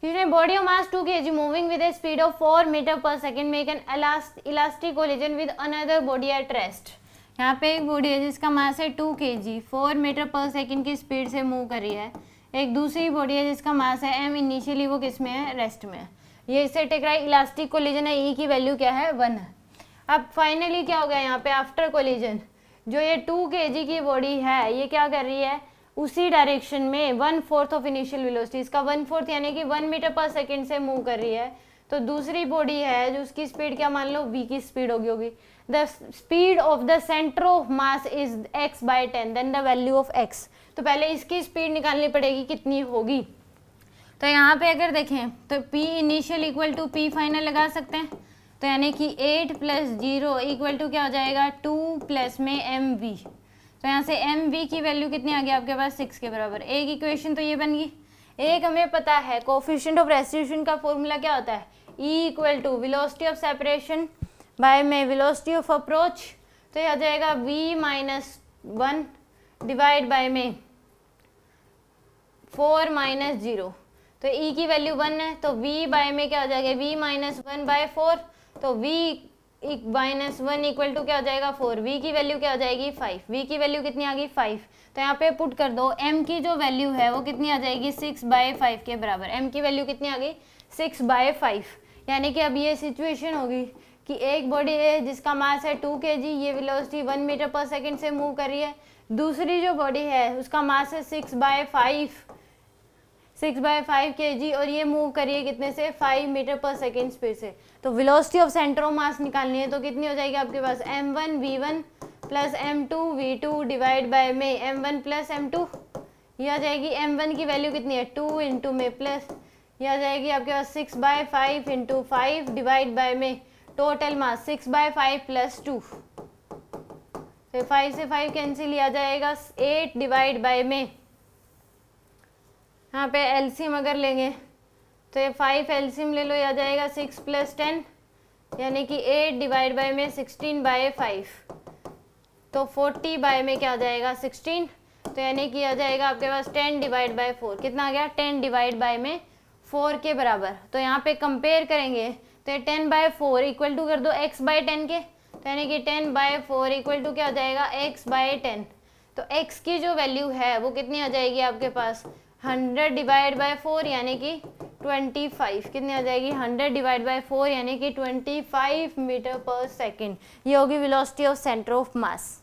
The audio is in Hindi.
Question, body of mass 2 kg moving with a speed of 4 metre per second make an elastic collision with another body at rest. यहाँ पे एक बॉडी है जिसका मास है 2 kg, 4 मीटर पर सेकेंड की स्पीड से मूव कर रही है। एक दूसरी बॉडी है जिसका मास है m, इनिशियली वो किस में है, रेस्ट में है। ये इससे टकराई, इलास्टिक कोलिजन है, E की वैल्यू क्या है, 1 है। अब फाइनली क्या हो गया यहाँ पे, आफ्टर कोलिजन जो ये 2 kg की बॉडी है ये क्या कर रही है, उसी डायरेक्शन में 1/4 ऑफ इनिशियल वेलोसिटी, इसका 1/4 यानी कि 1 मीटर पर सेकेंड से मूव कर रही है। तो दूसरी बॉडी है जो उसकी स्पीड क्या मान लो v की स्पीड होगी। The speed of the center of mass is x/10, then the value of x। तो पहले इसकी स्पीड निकालनी पड़ेगी कितनी होगी। तो यहाँ पे अगर देखें तो p initial equal to p final लगा सकते हैं। तो यानी कि 8 + 0 इक्वल टू क्या हो जाएगा, 2 प्लस में mv। तो यहाँ से mv की वैल्यू कितनी आ गई आपके पास, 6 के बराबर। एक इक्वेशन तो ये बन गई। एक हमें पता है कोफिशिएंट ऑफ रेस्टिट्यूशन का फॉर्मूला क्या होता है, E equal to velocity of separation by में वेलोसिटी ऑफ अप्रोच। तो ये आ जाएगा v-1 डिवाइड बाय में 4 - 0। तो E की वैल्यू 1 है तो v बाय में क्या हो जाएगा, v-1/4। तो v-1 इक्वल टू क्या हो जाएगा, 4। v की वैल्यू क्या हो जाएगी, 5। v की वैल्यू कितनी आ गई, 5। तो यहाँ पे पुट कर दो, m की जो वैल्यू है वो कितनी आ जाएगी, 6/5 के बराबर। m की वैल्यू कितनी आ गई, 6/5। यानी कि अब ये सिचुएशन होगी कि एक बॉडी है जिसका मास है 2 kg, ये वेलोसिटी 1 मीटर पर सेकेंड से मूव कर रही है। दूसरी जो बॉडी है उसका मास है 6/5 kg और ये मूव करिए कितने से, 5 मीटर पर सेकेंड स्पीड से। तो वेलोसिटी ऑफ सेंटर ऑफ मास निकालनी है तो कितनी हो जाएगी आपके पास, m1 v1 plus m2 v2 divide by में m1 प्लस m2। ये आ जाएगी m1 की वैल्यू कितनी है, 2 इंटू में प्लस ये आ जाएगी आपके पास 6/5 इंटू 5 डिवाइड बाय में टोटल मास 6/5 प्लस 2। तो 5 से 5 कैंसिल, आ जाएगा 8 डिवाइड बाय में, यहाँ पे एलसीएम अगर लेंगे तो ये 5 एलसीएम ले लो, ये आ जाएगा 6 + 10 यानी कि 8 डिवाइड बाय में 16/5। तो 40 बाय में क्या आ जाएगा, 16। तो यानी कि आ जाएगा आपके पास 10 डिवाइड बाय 4। कितना आ गया, 10 डिवाइड बाय में 4 के बराबर। तो यहाँ पे कंपेयर करेंगे तो ये 10/4 इक्वल टू कर दो x/10 के। तो यानी कि 10/4 इक्वल टू क्या हो जाएगा, x/10। तो x की जो वैल्यू है वो कितनी आ जाएगी आपके पास, 100 डिवाइड बाय 4 यानी कि 25। कितनी आ जाएगी, 100 डिवाइड बाय 4 यानी कि 25 मीटर पर सेकेंड। ये होगी velocity of centre of mass.